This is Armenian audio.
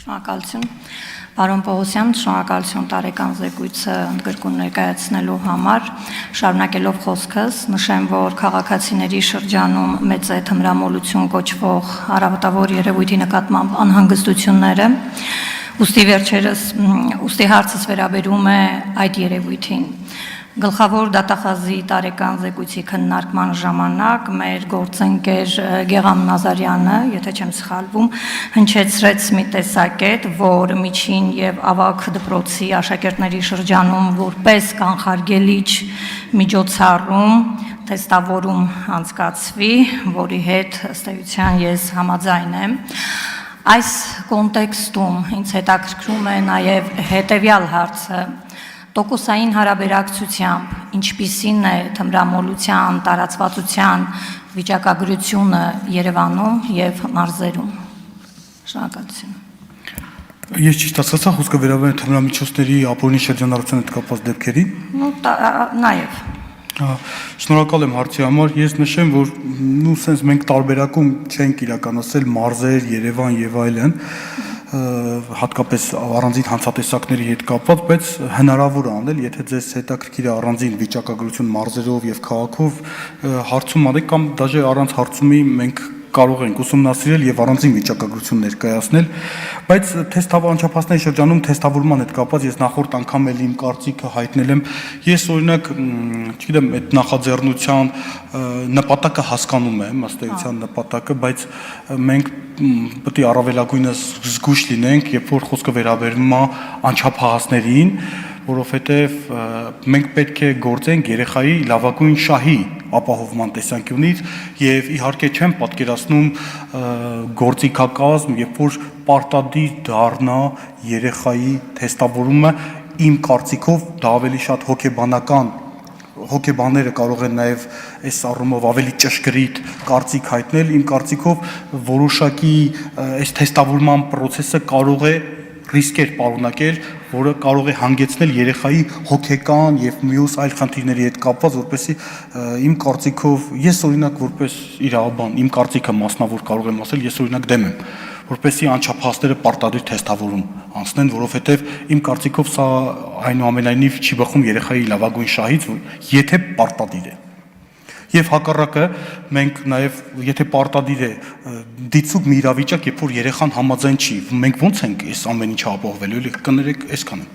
Շնորհակալություն, պարոն Պողոսյան, շնորհակալություն տարեկան զեկույցը ընդգրկուն ներկայացնելու համար, շարունակելով խոսքս, նշեմ, որ քաղաքացիների շրջանում մեծ է թմրամոլություն կոչվող առավոտավոր երևույթի նկատմամբ անհանգստությունները, ուստի հարցս վերաբերում է այդ երևույթին։ Գլխավոր դատախազի տարեկան զեկույցի քննարկման ժամանակ մեր գործընկեր Գեղամ Նազարյանը, եթե չեմ սխալվում, հնչեցրեց մի տեսակետ, որ միջին եւ ավագ դպրոցի աշակերտների շրջանում որպես կանխարգելիչ միջոցառում թեստավորում անցկացվի, որի հետ ըստ էության ես համաձայն եմ։ Այս կոնտեքստում ինձ հետաքրքրում է նաեւ հետեւյալ հարցը. Տոկոսային հարաբերակցությամբ ինչպիսին է թմրամոլության տարածվածության վիճակագրությունը Երևանում եւ մարզերում։ Շնորհակալություն։ Ես ճիշտ ասացա, խոսքը վերաբերում է թմրամիջոցների ապօրինի շրջանառության հետ կապված դեպքերին։ Նաեւ։ Շնորհակալ եմ հարցի համար։ Ես նշեմ, որ սենց մենք տարբերակում չենք իրականացել մարզեր, Երևան եւ այլն, հատկապես առանձին հանցատեսակների հետ կապված, բայց հնարավոր է անել, եթե ձեզ հետաքրքիր է առանձին վիճակագրություն մարզերով եւ քաղաքով հարցում արեք կամ դաժե առանց հարցումի մենք կարող ենք ուսումնասիրել եւ առանձին վիճակագրություն ներկայացնել, բայց թեստավարանչափասների շրջանում թեստավորման հետ կապված ես նախորդ անգամ էլ իմ կարծիքը հայտնել եմ, ես օրինակ, չգիտեմ, այդ նախաձեռնության նպատակը հասկանում եմ, ըստ էության նպատակը, բայց մենք պետք է առավելագույնս զգույշ լինենք, երբ որ խոսքը վերաբերում է անչափահասներին, որովհետև մենք պետք է գործենք երեխայի լավագույն շահի ապահովման տեսանկյունից եւ իհարկե չեմ պատկերացնում գործիքակազմ, երբ որ պարտադիր դառնա երեխայի թեստավորումը, իմ կարծիքով դա ավելի շատ հոգեբանները կարող են նաև այս առումով ավելի ճշգրիտ կարծիք հայտնել, իմ կարծիքով որոշակի այս թեստավորման process-ը կարող է ռիսկեր պարունակել, որը կարող է հանգեցնել երեխայի հոգեկան եւ մյուս այլ խնդիրների հետ կապված, որպեսզի իմ կարծիքով ես օրինակ որպես իրավաբան, իմ կարծիքը մասնավոր կարող եմ ասել, ես օրինակ դեմ եմ, որպեսզի անչափահասները պարտադիր թեստավորում անցնեն, որովհետեւ իմ կարծիքով սա այնուամենայնիվ չի բխում երեխայի լավագույն շահից, եթե պարտադիր է։ Եվ հակառակը մենք նաև եթե պարտադիր է դիցուկ մի իրավիճակ, երբ որ երեխան համաձայն չի, մենք ո՞նց ենք այս ամեն ինչը ապահովելու, կներեք այսքանը։